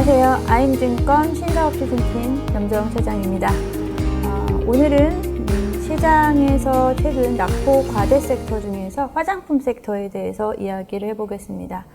안녕하세요. 아임증권 신사업추진팀 염정 차장입니다. 오늘은 시장에서 최근 낙폭 과대 섹터 중에서 화장품 섹터에 대해서 이야기를 해보겠습니다.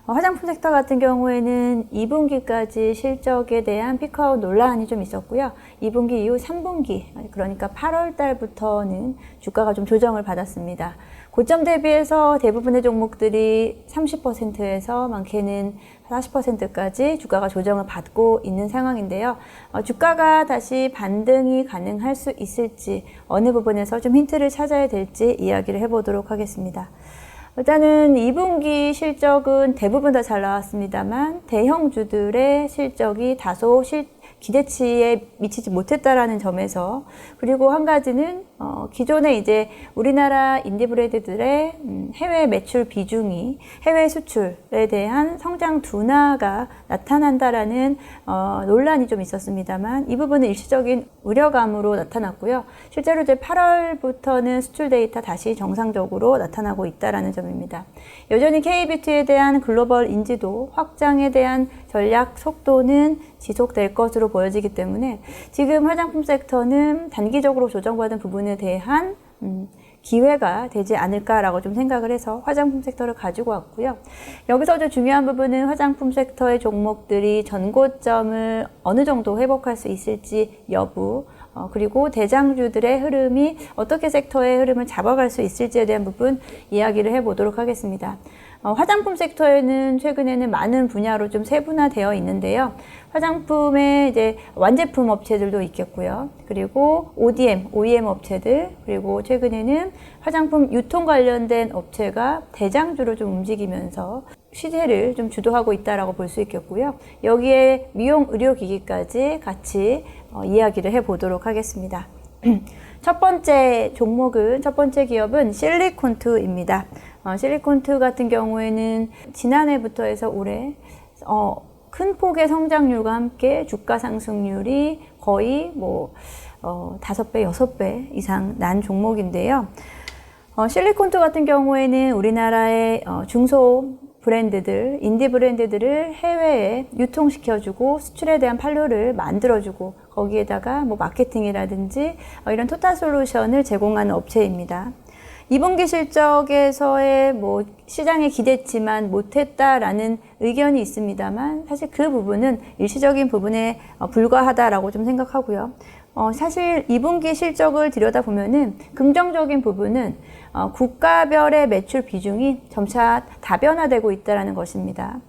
화장품 섹터 같은 경우에는 2분기까지 실적에 대한 피크아웃 논란이 좀 있었고요. 2분기 이후 3분기, 그러니까 8월 달부터는 주가가 좀 조정을 받았습니다. 고점 대비해서 대부분의 종목들이 30%에서 많게는 40%까지 주가가 조정을 받고 있는 상황인데요. 주가가 다시 반등이 가능할 수 있을지, 어느 부분에서 좀 힌트를 찾아야 될지 이야기를 해보도록 하겠습니다. 일단은 2분기 실적은 대부분 다 잘 나왔습니다만 대형주들의 실적이 다소 기대치에 미치지 못했다라는 점에서, 그리고 한 가지는 기존에 이제 우리나라 인디브랜드들의 해외 매출 비중이 해외 수출에 대한 성장 둔화가 나타난다라는 논란이 좀 있었습니다만, 이 부분은 일시적인 우려감으로 나타났고요. 실제로 이제 8월부터는 수출 데이터 다시 정상적으로 나타나고 있다라는 점입니다. 여전히 K뷰티에 대한 글로벌 인지도 확장에 대한 전략 속도는 지속될 것으로 보여지기 때문에 지금 화장품 섹터는 단기적으로 조정받은 부분에 대한 기회가 되지 않을까라고 좀 생각을 해서 화장품 섹터를 가지고 왔고요. 여기서 좀 중요한 부분은 화장품 섹터의 종목들이 전고점을 어느 정도 회복할 수 있을지 여부, 그리고 대장주들의 흐름이 어떻게 섹터의 흐름을 잡아갈 수 있을지에 대한 부분 이야기를 해보도록 하겠습니다. 화장품 섹터에는 최근에는 많은 분야로 좀 세분화되어 있는데요. 화장품의 이제 완제품 업체들도 있겠고요. 그리고 OEM 업체들, 그리고 최근에는 화장품 유통 관련된 업체가 대장주로 좀 움직이면서 시세를 좀 주도하고 있다라고 볼 수 있겠고요. 여기에 미용 의료기기까지 같이 이야기를 해보도록 하겠습니다. 첫 번째 기업은 실리콘투입니다. 실리콘투 같은 경우에는 지난해부터 해서 올해 큰 폭의 성장률과 함께 주가 상승률이 거의 5배, 6배 이상 난 종목인데요. 실리콘투 같은 경우에는 우리나라의 중소 브랜드들, 인디 브랜드들을 해외에 유통시켜주고 수출에 대한 판로를 만들어주고, 거기에다가 마케팅이라든지 이런 토탈 솔루션을 제공하는 업체입니다. 2분기 실적에서의 시장에 기대치만 못했다라는 의견이 있습니다만, 사실 그 부분은 일시적인 부분에 불과하다라고 좀 생각하고요. 사실 2분기 실적을 들여다보면은 긍정적인 부분은 국가별의 매출 비중이 점차 다변화되고 있다는 것입니다.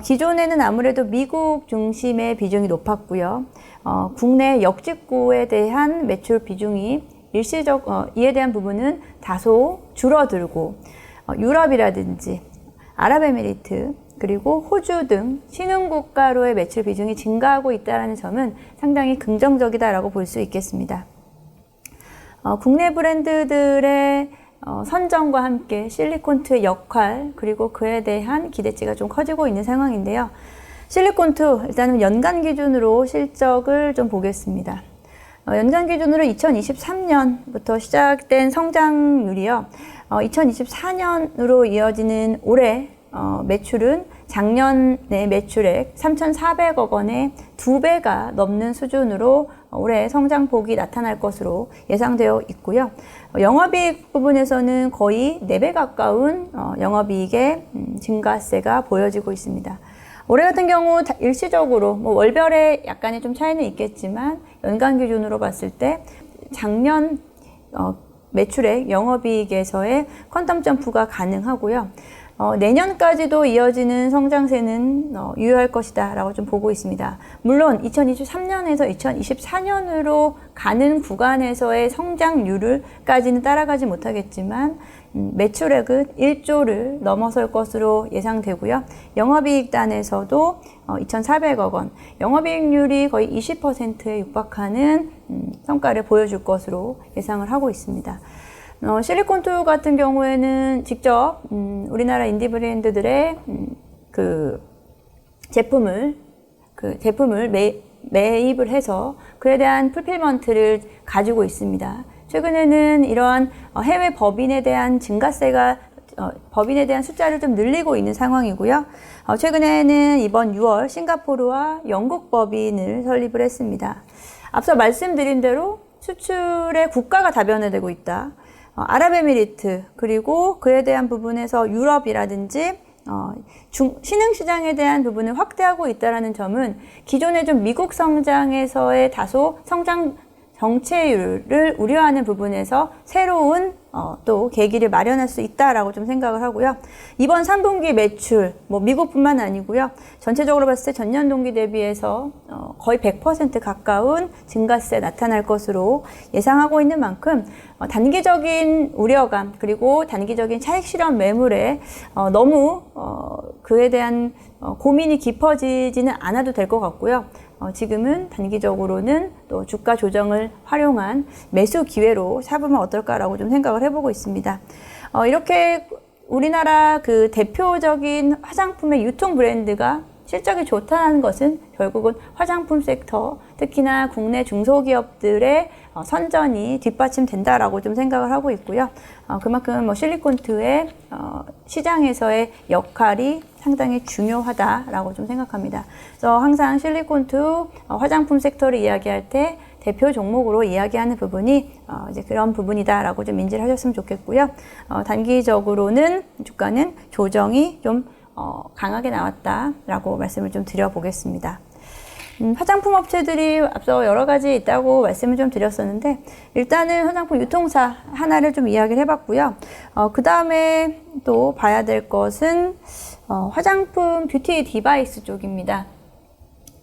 기존에는 아무래도 미국 중심의 비중이 높았고요. 국내 역직구에 대한 매출 비중이 이에 대한 부분은 다소 줄어들고, 유럽이라든지 아랍에미리트, 그리고 호주 등 신흥국가로의 매출 비중이 증가하고 있다는 점은 상당히 긍정적이다라고 볼 수 있겠습니다. 국내 브랜드들의 선정과 함께 실리콘투의 역할, 그리고 그에 대한 기대치가 좀 커지고 있는 상황인데요. 실리콘투, 일단은 연간 기준으로 실적을 좀 보겠습니다. 연간 기준으로 2023년부터 시작된 성장률이요. 2024년으로 이어지는 올해 매출은 작년의 매출액 3,400억 원의 2배가 넘는 수준으로 올해 성장폭이 나타날 것으로 예상되어 있고요. 영업이익 부분에서는 거의 4배 가까운 영업이익의 증가세가 보여지고 있습니다. 올해 같은 경우 일시적으로 월별에 약간의 좀 차이는 있겠지만, 연간 기준으로 봤을 때 작년 매출액 영업이익에서의 퀀텀 점프가 가능하고요. 내년까지도 이어지는 성장세는 유효할 것이다 라고 좀 보고 있습니다. 물론 2023년에서 2024년으로 가는 구간에서의 성장률까지는 따라가지 못하겠지만, 매출액은 1조를 넘어설 것으로 예상되고요. 영업이익단에서도 2,400억 원, 영업이익률이 거의 20%에 육박하는 성과를 보여줄 것으로 예상을 하고 있습니다. 실리콘투 같은 경우에는 직접 우리나라 인디 브랜드들의 제품을 매입을 해서 그에 대한 풀필먼트를 가지고 있습니다. 최근에는 이러한 해외 법인에 대한 증가세가 법인에 대한 숫자를 좀 늘리고 있는 상황이고요. 최근에는 이번 6월 싱가포르와 영국 법인을 설립을 했습니다. 앞서 말씀드린 대로 수출의 국가가 다변화되고 있다. 아랍에미리트 그리고 그에 대한 부분에서 유럽이라든지 신흥시장에 대한 부분을 확대하고 있다는 점은 기존의 좀 미국 성장에서의 다소 성장 정체율을 우려하는 부분에서 새로운 또 계기를 마련할 수 있다라고 좀 생각을 하고요. 이번 3분기 매출, 미국뿐만 아니고요. 전체적으로 봤을 때 전년 동기 대비해서 거의 100% 가까운 증가세 나타날 것으로 예상하고 있는 만큼 단기적인 우려감 그리고 단기적인 차익 실현 매물에 너무 그에 대한 고민이 깊어지지는 않아도 될 것 같고요. 지금은 단기적으로는 또 주가 조정을 활용한 매수 기회로 잡으면 어떨까라고 좀 생각을 해보고 있습니다. 이렇게 우리나라 그 대표적인 화장품의 유통 브랜드가 실적이 좋다는 것은 결국은 화장품 섹터, 특히나 국내 중소기업들의 선전이 뒷받침된다라고 좀 생각을 하고 있고요. 그만큼 실리콘투의 시장에서의 역할이 상당히 중요하다라고 좀 생각합니다. 그래서 항상 실리콘투 화장품 섹터를 이야기할 때 대표 종목으로 이야기하는 부분이 이제 그런 부분이다라고 좀 인지를 하셨으면 좋겠고요. 단기적으로는 주가는 조정이 좀 강하게 나왔다라고 말씀을 좀 드려보겠습니다. 화장품 업체들이 앞서 여러 가지 있다고 말씀을 좀 드렸었는데 일단은 화장품 유통사 하나를 좀 이야기를 해봤고요. 그 다음에 또 봐야 될 것은 화장품 뷰티 디바이스 쪽입니다.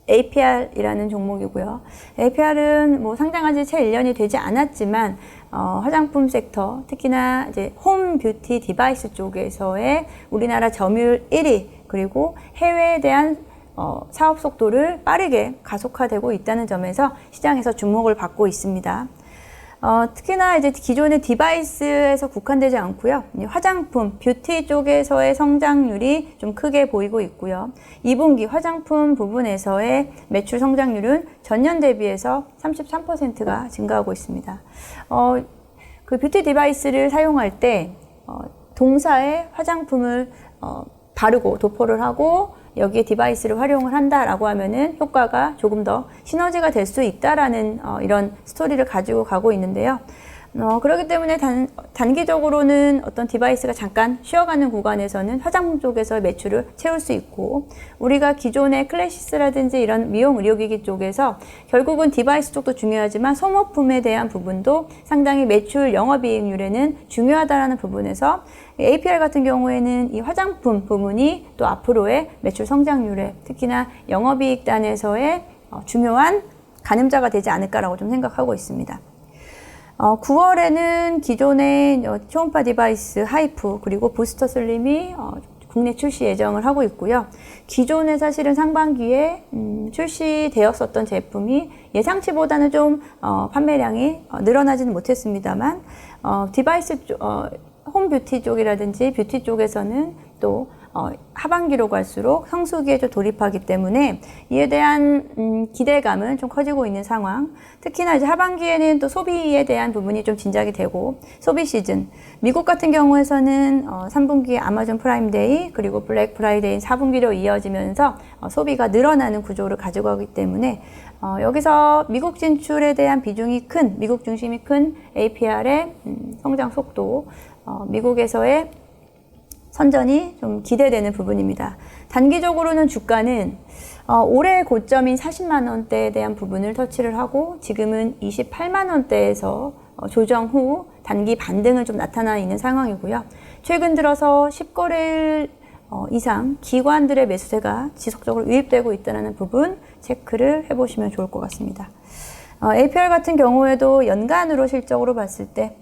APR이라는 종목이고요. APR은 상장한 지 채 1년이 되지 않았지만 화장품 섹터, 특히나 이제 홈 뷰티 디바이스 쪽에서의 우리나라 점유율 1위, 그리고 해외에 대한 사업 속도를 빠르게 가속화되고 있다는 점에서 시장에서 주목을 받고 있습니다. 특히나 이제 기존의 디바이스에서 국한되지 않고요. 화장품, 뷰티 쪽에서의 성장률이 좀 크게 보이고 있고요. 2분기 화장품 부분에서의 매출 성장률은 전년 대비해서 33%가 증가하고 있습니다. 그 뷰티 디바이스를 사용할 때 동사에 화장품을 바르고 도포를 하고 여기에 디바이스를 활용을 한다라고 하면은 효과가 조금 더 시너지가 될 수 있다라는 이런 스토리를 가지고 가고 있는데요. 그렇기 때문에 단기적으로는 어떤 디바이스가 잠깐 쉬어가는 구간에서는 화장품 쪽에서 매출을 채울 수 있고, 우리가 기존의 클래시스라든지 이런 미용 의료기기 쪽에서 결국은 디바이스 쪽도 중요하지만 소모품에 대한 부분도 상당히 매출 영업이익률에는 중요하다라는 부분에서 APR 같은 경우에는 이 화장품 부분이 또 앞으로의 매출 성장률에, 특히나 영업이익단에서의 중요한 가늠자가 되지 않을까라고 좀 생각하고 있습니다. 9월에는 기존의 초음파 디바이스 하이프 그리고 부스터 슬림이 국내 출시 예정을 하고 있고요. 기존에 사실은 상반기에 출시되었었던 제품이 예상치보다는 좀 판매량이 늘어나지는 못했습니다만 디바이스 홈 뷰티 쪽이라든지 뷰티 쪽에서는 또 하반기로 갈수록 성수기에 좀 돌입하기 때문에 이에 대한 기대감은 좀 커지고 있는 상황. 특히나 이제 하반기에는 또 소비에 대한 부분이 좀 진작이 되고, 소비 시즌, 미국 같은 경우에서는 3분기 아마존 프라임데이 그리고 블랙 프라이데이 4분기로 이어지면서 소비가 늘어나는 구조를 가지고 가기 때문에 여기서 미국 진출에 대한 비중이 큰, 미국 중심이 큰 APR의 성장 속도, 미국에서의 선전이 좀 기대되는 부분입니다. 단기적으로는 주가는 올해 고점인 40만 원대에 대한 부분을 터치를 하고 지금은 28만 원대에서 조정 후 단기 반등을 좀 나타나 있는 상황이고요. 최근 들어서 10거래일 이상 기관들의 매수세가 지속적으로 유입되고 있다는 부분 체크를 해보시면 좋을 것 같습니다. APR 같은 경우에도 연간으로 실적으로 봤을 때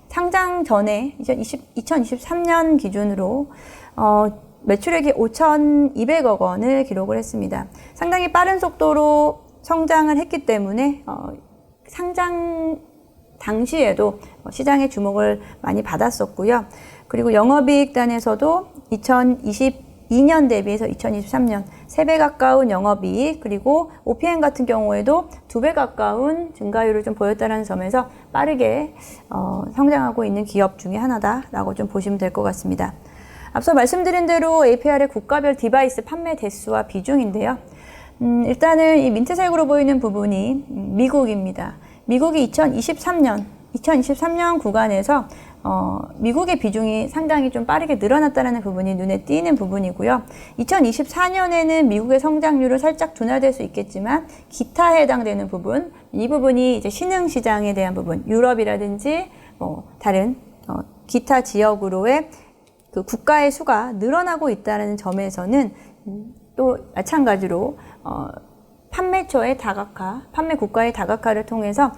상장 전에 2023년 기준으로 매출액이 5,200억 원을 기록을 했습니다. 상당히 빠른 속도로 성장을 했기 때문에 상장 당시에도 시장의 주목을 많이 받았었고요. 그리고 영업이익단에서도 2022년 대비해서 2023년 3배 가까운 영업이익, 그리고 OPM 같은 경우에도 2배 가까운 증가율을 좀 보였다는 점에서 빠르게 성장하고 있는 기업 중에 하나다라고 좀 보시면 될 것 같습니다. 앞서 말씀드린 대로 APR의 국가별 디바이스 판매 대수와 비중인데요. 일단은 이 민트색으로 보이는 부분이 미국입니다. 미국이 2023년 구간에서 미국의 비중이 상당히 좀 빠르게 늘어났다는 부분이 눈에 띄는 부분이고요. 2024년에는 미국의 성장률은 살짝 둔화될 수 있겠지만 기타에 해당되는 부분, 이 부분이 이제 신흥 시장에 대한 부분, 유럽이라든지 다른 기타 지역으로의 그 국가의 수가 늘어나고 있다는 점에서는 또 마찬가지로 판매처의 다각화, 판매 국가의 다각화를 통해서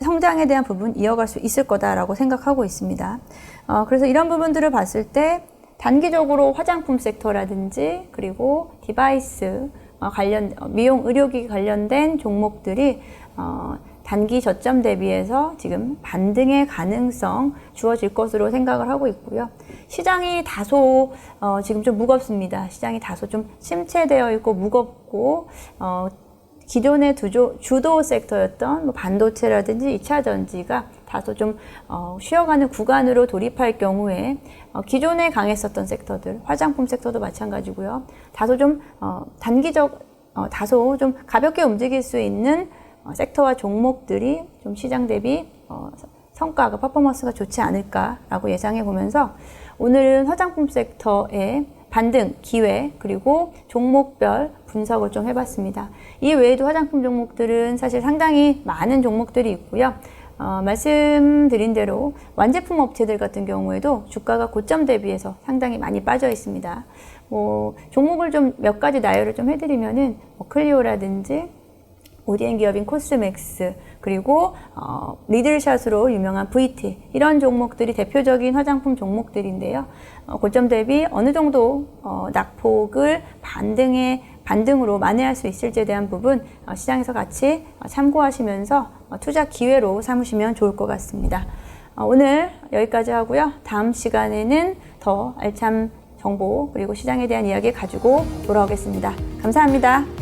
성장에 대한 부분 이어갈 수 있을 거다라고 생각하고 있습니다. 그래서 이런 부분들을 봤을 때 단기적으로 화장품 섹터라든지 그리고 디바이스 미용 의료기 관련된 종목들이 단기 저점 대비해서 지금 반등의 가능성 주어질 것으로 생각을 하고 있고요. 시장이 다소 지금 좀 무겁습니다. 시장이 다소 좀 침체되어 있고 무겁고 기존의 주도 섹터였던 반도체라든지 2차 전지가 다소 좀 쉬어가는 구간으로 돌입할 경우에 기존에 강했었던 섹터들, 화장품 섹터도 마찬가지고요. 다소 좀 다소 좀 가볍게 움직일 수 있는 섹터와 종목들이 좀 시장 대비 성과가 퍼포먼스가 좋지 않을까라고 예상해 보면서 오늘은 화장품 섹터의 반등, 기회, 그리고 종목별 분석을 좀 해봤습니다. 이 외에도 화장품 종목들은 사실 상당히 많은 종목들이 있고요. 말씀드린 대로 완제품 업체들 같은 경우에도 주가가 고점 대비해서 상당히 많이 빠져 있습니다. 종목을 좀 몇 가지 나열을 좀 해드리면은 클리오라든지 ODM 기업인 코스맥스, 그리고 리들샷으로 유명한 VT, 이런 종목들이 대표적인 화장품 종목들인데요. 고점 대비 어느 정도 낙폭을 반등으로 만회할 수 있을지에 대한 부분 시장에서 같이 참고하시면서 투자 기회로 삼으시면 좋을 것 같습니다. 오늘 여기까지 하고요. 다음 시간에는 더 알찬 정보 그리고 시장에 대한 이야기 가지고 돌아오겠습니다. 감사합니다.